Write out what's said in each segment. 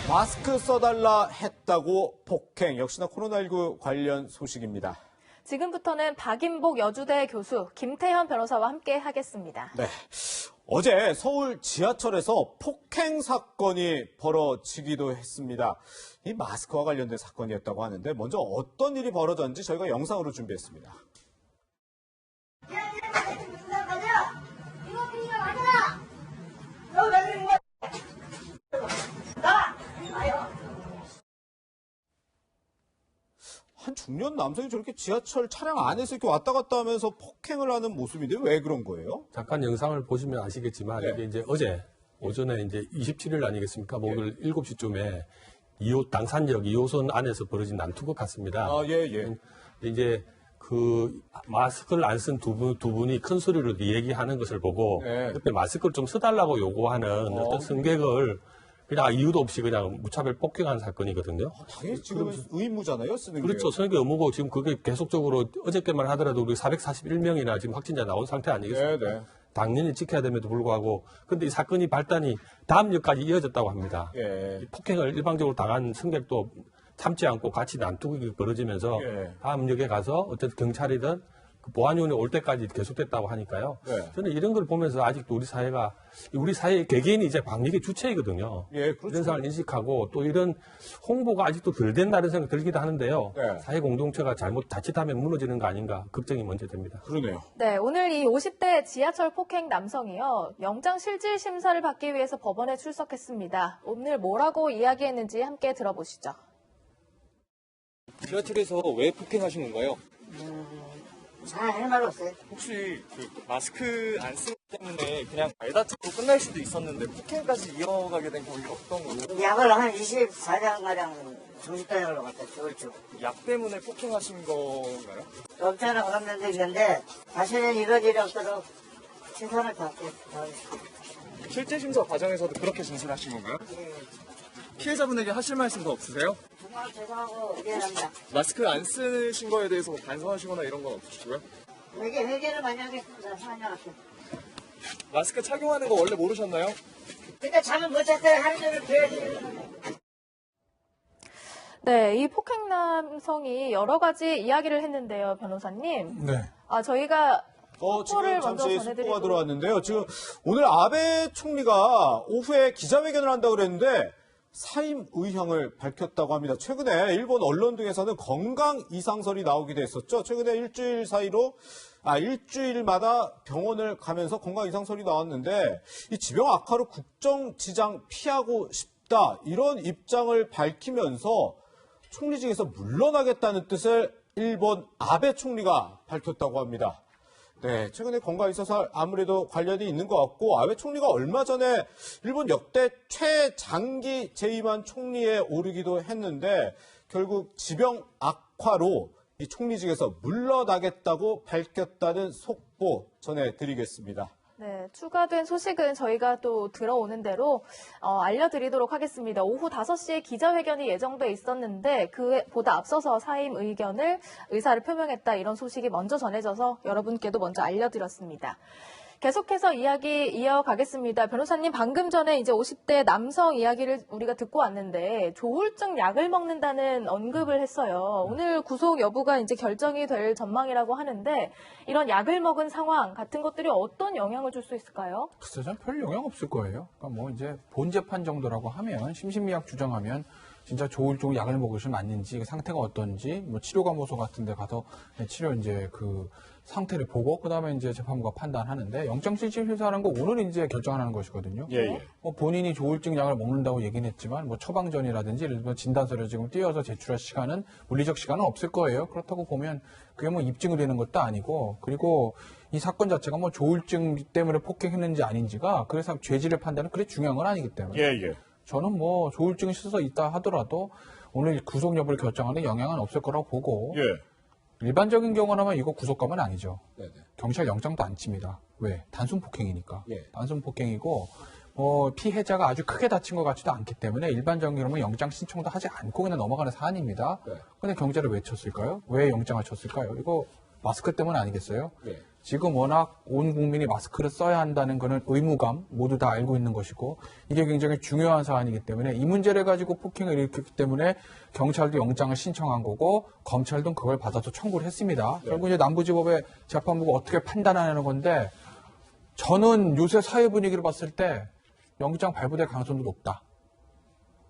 마스크 써달라 했다고 폭행, 역시나 코로나19 관련 소식입니다. 지금부터는 박인복 여주대 교수, 김태현 변호사와 함께 하겠습니다. 네. 어제 서울 지하철에서 폭행 사건이 벌어지기도 했습니다. 이 마스크와 관련된 사건이었다고 하는데 먼저 어떤 일이 벌어졌는지 저희가 영상으로 준비했습니다. 한 중년 남성이 저렇게 지하철 차량 안에서 이렇게 왔다 갔다 하면서 폭행을 하는 모습인데 왜 그런 거예요? 잠깐 영상을 보시면 아시겠지만 네. 이게 이제 어제 오전에 이제 27일 아니겠습니까? 목요일 7시쯤에 당산역 2호선 안에서 벌어진 난투극 같습니다. 아, 예. 이제 그 마스크를 안 쓴 두 분이 큰 소리로 얘기하는 것을 보고 네. 옆에 마스크를 좀 써달라고 요구하는 어떤 승객을 그냥 이유도 없이 그냥 무차별 폭행한 사건이거든요. 당연히 지금 의무잖아요, 쓰는 게. 그렇죠. 선생님 의무고 지금 그게 계속적으로 어저께만 하더라도 우리 441명이나 지금 확진자 나온 상태 아니겠습니까? 네. 당연히 지켜야 됨에도 불구하고 근데 이 사건이 발단이 다음 역까지 이어졌다고 합니다. 예. 이 폭행을 일방적으로 당한 승객도 참지 않고 같이 난투극이 벌어지면서 예. 다음 역에 가서 어쨌든 경찰이든 그 보안요원이 올 때까지 계속됐다고 하니까요. 네. 저는 이런 걸 보면서 아직도 우리 사회의 개개인이 이제 방역의 주체이거든요. 예, 그렇죠. 이런 상황을 인식하고 또 이런 홍보가 아직도 덜 된다는 생각이 들기도 하는데요. 네. 사회 공동체가 자칫하면 무너지는 거 아닌가 걱정이 먼저 됩니다. 그러네요. 네, 오늘 이 50대 지하철 폭행 남성이요. 영장 실질 심사를 받기 위해서 법원에 출석했습니다. 오늘 뭐라고 이야기했는지 함께 들어보시죠. 지하철에서 왜 폭행하신 건가요? 잘 할 말 없어요. 혹시 그 마스크 안 쓰기 때문에 그냥 말다툼으로 끝날 수도 있었는데 폭행까지 이어가게 된 건 어떤 거예요? 약을 한 24장가량 정신과적으로 갔다 죽을쭉. 약 때문에 폭행하신 건가요? 없잖아 그런 면도 있는데 다시는 이런 일이 없도록 최선을 다하겠습니다. 실제 심사 과정에서도 그렇게 진술하신 건가요? 피해자분에게 하실 말씀도 없으세요? 정말 죄송하고 미안합니다. 마스크 안 쓰신 거에 대해서 반성하시거나 이런 건 없으시고요? 회개를 많이 하겠습니다. 사장님한테. 마스크 착용하는 거 원래 모르셨나요? 근데 잠을 못 잤어요. 하루 종일 배야지. 네, 이 폭행 남성이 여러 가지 이야기를 했는데요, 변호사님. 네. 저희가 지금 속보를 먼저 잠시 전해드리고 속보가 들어왔는데요. 지금 오늘 아베 총리가 오후에 기자회견을 한다고 그랬는데 사임 의향을 밝혔다고 합니다. 최근에 일본 언론 등에서는 건강 이상설이 나오기도 했었죠. 최근에 일주일마다 병원을 가면서 건강 이상설이 나왔는데 이 지병 악화로 국정 지장 피하고 싶다 이런 입장을 밝히면서 총리직에서 물러나겠다는 뜻을 일본 아베 총리가 밝혔다고 합니다. 네, 최근에 건강 이사설 아무래도 관련이 있는 것 같고 아베 총리가 얼마 전에 일본 역대 최장기 재임한 총리에 오르기도 했는데 결국 지병 악화로 이 총리직에서 물러나겠다고 밝혔다는 속보 전해드리겠습니다. 네, 추가된 소식은 저희가 또 들어오는 대로 알려드리도록 하겠습니다. 오후 5시에 기자회견이 예정돼 있었는데 그보다 앞서서 사임 의사를 표명했다 이런 소식이 먼저 전해져서 여러분께도 먼저 알려드렸습니다. 계속해서 이야기 이어가겠습니다. 변호사님 방금 전에 이제 50대 남성 이야기를 우리가 듣고 왔는데 조울증 약을 먹는다는 언급을 했어요. 오늘 구속 여부가 이제 결정이 될 전망이라고 하는데 이런 약을 먹은 상황 같은 것들이 어떤 영향을 줄 수 있을까요? 글쎄, 전 별 영향 없을 거예요. 그러니까 뭐 이제 본재판 정도라고 하면 심신미약 주정하면 진짜 조울증 약을 먹으시면 맞는지 상태가 어떤지 뭐 치료감호소 같은 데 가서 치료 이제 그 상태를 보고 그다음에 이제 재판부가 판단하는데 영장실질심사라는 거 오늘 이제 결정하는 것이거든요. 예. 본인이 조울증 약을 먹는다고 얘기는 했지만 뭐 처방전이라든지 예를 들면 진단서를 지금 띄어서 제출할 시간은 물리적 시간은 없을 거예요. 그렇다고 보면 그게 뭐 입증이 되는 것도 아니고 그리고 이 사건 자체가 뭐 조울증 때문에 폭행했는지 아닌지가 그래서 죄질을 판단은 그리 중요한 건 아니기 때문에 예. 저는 뭐 조울증이 있어서 있다 하더라도 오늘 구속 여부를 결정하는 영향은 없을 거라고 보고 예. 일반적인 경우라면 이거 구속감은 아니죠. 네네. 경찰 영장도 안 칩니다. 왜? 단순 폭행이니까. 예. 단순 폭행이고 피해자가 아주 크게 다친 것 같지도 않기 때문에 일반적인 경우는 영장 신청도 하지 않고 그냥 넘어가는 사안입니다. 네. 근데 경찰을 왜 쳤을까요? 왜 영장을 쳤을까요? 이거 마스크 때문 아니겠어요? 예. 지금 워낙 온 국민이 마스크를 써야 한다는 거는 의무감 모두 다 알고 있는 것이고 이게 굉장히 중요한 사안이기 때문에 이 문제를 가지고 폭행을 일으켰기 때문에 경찰도 영장을 신청한 거고 검찰도 그걸 받아서 청구를 했습니다. 결국 이제 남부지법의 재판부가 어떻게 판단하는 건데 저는 요새 사회 분위기를 봤을 때 영장 발부될 가능성도 높다.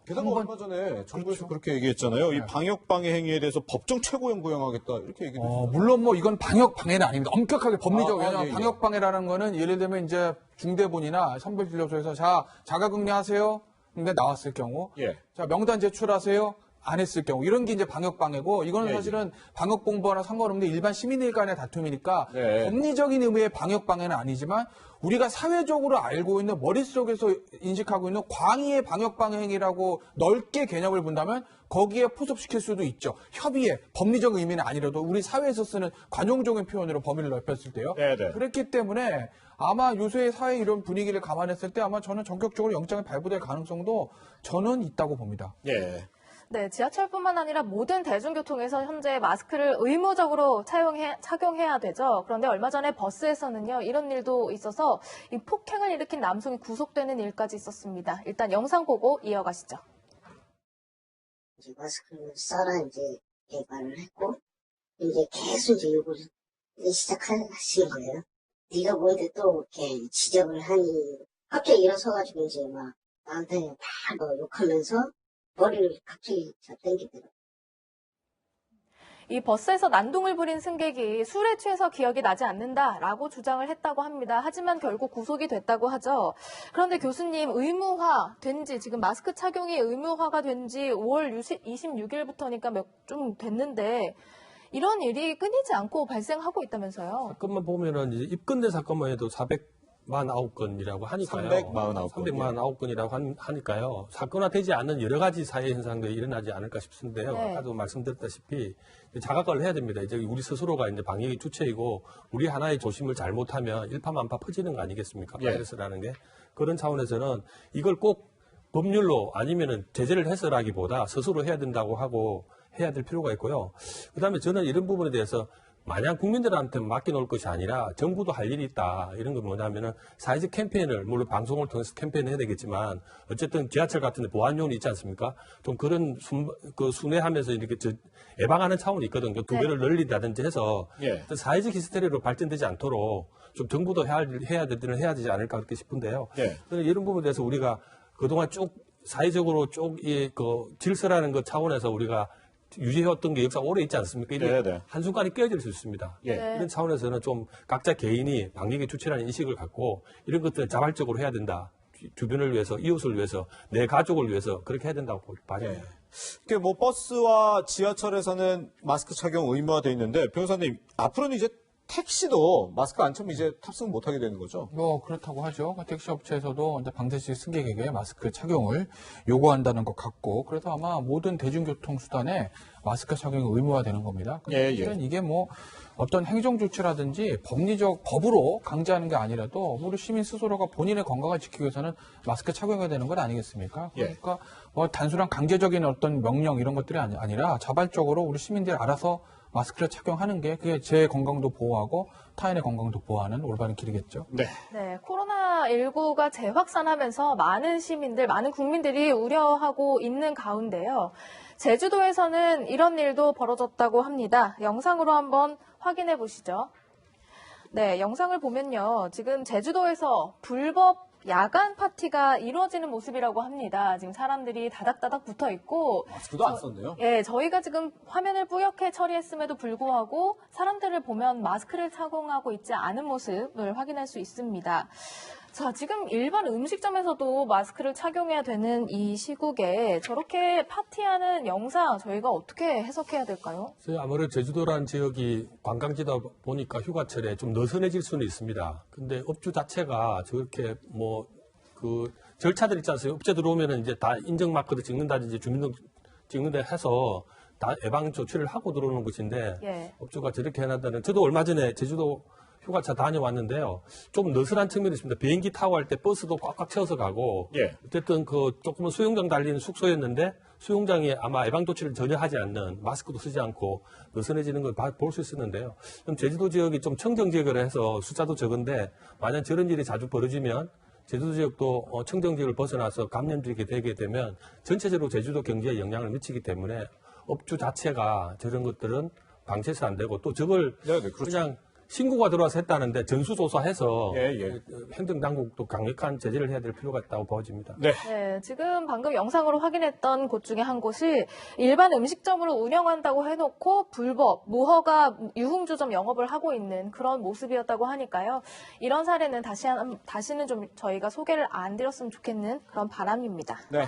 게다가 얼마 전에 정부에서 그렇게 얘기했잖아요. 이 방역 방해 행위에 대해서 법정 최고형 구형하겠다 이렇게 얘기했어요. 물론 뭐 이건 방역 방해는 아닙니다. 엄격하게 법리적 왜냐하면 예, 예. 방역 방해라는 거는 예를 들면 이제 중대본이나 선별진료소에서 자 자가격리하세요. 근데 나왔을 경우 예. 자 명단 제출하세요. 안 했을 경우 이런 게 이제 방역 방해고 이거는 예, 사실은 방역 공부와는 상관없는 일반 시민들 간의 다툼이니까 네. 법리적인 의미의 방역 방해는 아니지만 우리가 사회적으로 알고 있는 머릿속에서 인식하고 있는 광의의 방역 방해 행위라고 넓게 개념을 본다면 거기에 포섭시킬 수도 있죠. 협의의 법리적 의미는 아니라도 우리 사회에서 쓰는 관용적인 표현으로 범위를 넓혔을 때요. 네네. 그랬기 때문에 아마 요새 사회 이런 분위기를 감안했을 때 아마 저는 전격적으로 영장이 발부될 가능성도 저는 있다고 봅니다. 예. 네, 지하철뿐만 아니라 모든 대중교통에서 현재 마스크를 의무적으로 착용해야 되죠. 그런데 얼마 전에 버스에서는요, 이런 일도 있어서 이 폭행을 일으킨 남성이 구속되는 일까지 있었습니다. 일단 영상 보고 이어가시죠. 이제 마스크를 써라 이제 개발을 했고 이제 계속 이제 요구를 이제 시작하신 거예요. 네가 뭔데 또 이렇게 지적을 하니 갑자기 일어서가지고 이제 막 나한테 막 욕하면서 머리를 갑자기 잡당기더라고요. 이 버스에서 난동을 부린 승객이 술에 취해서 기억이 나지 않는다라고 주장을 했다고 합니다. 하지만 결국 구속이 됐다고 하죠. 그런데 교수님, 의무화 된 지, 지금 마스크 착용이 의무화가 된 지 5월 26일부터니까 좀 됐는데 이런 일이 끊이지 않고 발생하고 있다면서요? 사건만 보면은 이제 입건된 사건만 해도 449건이라고 하니까요. 349건. 349건이라고 하니까요. 사건화되지 않는 여러 가지 사회 현상들이 일어나지 않을까 싶은데요. 네. 아까도 말씀드렸다시피 자각을 해야 됩니다. 이제 우리 스스로가 이제 방역의 주체이고 우리 하나의 조심을 잘못하면 일파만파 퍼지는 거 아니겠습니까? 예. 바이러스라는 게. 그런 차원에서는 이걸 꼭 법률로 아니면은 제재를 해서라기보다 스스로 해야 된다고 하고 해야 될 필요가 있고요. 그다음에 저는 이런 부분에 대해서 마냥 국민들한테 맡겨놓을 것이 아니라 정부도 할 일이 있다. 이런 건 뭐냐면은 사회적 캠페인을 물론 방송을 통해서 캠페인을 해야 되겠지만 어쨌든 지하철 같은 데 보안요원이 있지 않습니까? 좀 그런 순회하면서 이렇게 예방하는 차원이 있거든요. 두 배를 늘리다든지 해서 예. 사회적 히스테리로 발전되지 않도록 좀 정부도 해야 될 일을 해야 되지 않을까 그렇게 싶은데요. 예. 이런 부분에 대해서 우리가 그동안 쭉 사회적으로 질서라는 것 차원에서 우리가 유지해왔던 게 역사가 오래 있지 않습니까? 이게 네네. 한순간에 깨어질 수 있습니다. 예. 네. 이런 차원에서는 좀 각자 개인이 방역의 주체라는 인식을 갖고 이런 것들을 자발적으로 해야 된다. 주변을 위해서, 이웃을 위해서, 내 가족을 위해서 그렇게 해야 된다고 봐집니다. 이게 뭐 버스와 지하철에서는 마스크 착용 의무화돼 있는데 변호사님 앞으로는 이제 택시도 마스크 안 차면 이제 탑승 못 하게 되는 거죠? 뭐 그렇다고 하죠. 택시 업체에서도 이제 방대식 승객에게 마스크 착용을 요구한다는 것 같고 그래서 아마 모든 대중교통 수단에 마스크 착용이 의무화되는 겁니다. 근데 예, 예. 사실은 이게 뭐 어떤 행정 조치라든지 법리적 법으로 강제하는 게 아니라도 우리 시민 스스로가 본인의 건강을 지키기 위해서는 마스크 착용해야 되는 것 아니겠습니까? 예. 그러니까 뭐 단순한 강제적인 어떤 명령 이런 것들이 아니라 자발적으로 우리 시민들이 알아서 마스크를 착용하는 게 그게 제 건강도 보호하고 타인의 건강도 보호하는 올바른 길이겠죠. 네. 네, 코로나19가 재확산하면서 많은 시민들, 많은 국민들이 우려하고 있는 가운데요. 제주도에서는 이런 일도 벌어졌다고 합니다. 영상으로 한번 확인해 보시죠. 네, 영상을 보면요. 지금 제주도에서 불법 야간 파티가 이루어지는 모습이라고 합니다. 지금 사람들이 다닥다닥 붙어 있고. 마스크도 안 썼네요. 예, 저희가 지금 화면을 뿌옇게 처리했음에도 불구하고 사람들을 보면 마스크를 착용하고 있지 않은 모습을 확인할 수 있습니다. 자, 지금 일반 음식점에서도 마스크를 착용해야 되는 이 시국에 저렇게 파티하는 영상 저희가 어떻게 해석해야 될까요? 아무래도 제주도라는 지역이 관광지다 보니까 휴가철에 좀 느슨해질 수는 있습니다. 근데 업주 자체가 저렇게 절차들 있지 않습니까? 업체 들어오면은 이제 다 인증 마크도 찍는다든지 주민등록 찍는다 해서 다 예방 조치를 하고 들어오는 것인데 예. 업주가 저렇게 해놨다는 저도 얼마 전에 제주도 휴가차 다녀왔는데요. 좀 느슨한 측면이 있습니다. 비행기 타고 갈 때 버스도 꽉꽉 채워서 가고 예. 어쨌든 그 조금은 수영장 달리는 숙소였는데 수영장에 아마 예방조치를 전혀 하지 않는 마스크도 쓰지 않고 느슨해지는 걸 볼 수 있었는데요. 그럼 제주도 지역이 좀 청정 지역이라 해서 숫자도 적은데 만약 저런 일이 자주 벌어지면 제주도 지역도 청정 지역을 벗어나서 감염되게 되게 되면 전체적으로 제주도 경제에 영향을 미치기 때문에 업주 자체가 저런 것들은 방치해서 안 되고 또 저걸 네네, 그렇죠. 그냥 신고가 들어와서 했다는데 전수조사해서 예. 행정당국도 강력한 제재를 해야 될 필요가 있다고 보여집니다. 네. 네, 지금 방금 영상으로 확인했던 곳 중에 한 곳이 일반 음식점으로 운영한다고 해놓고 불법, 무허가 유흥주점 영업을 하고 있는 그런 모습이었다고 하니까요. 이런 사례는 다시는 좀 저희가 소개를 안 드렸으면 좋겠는 그런 바람입니다. 네.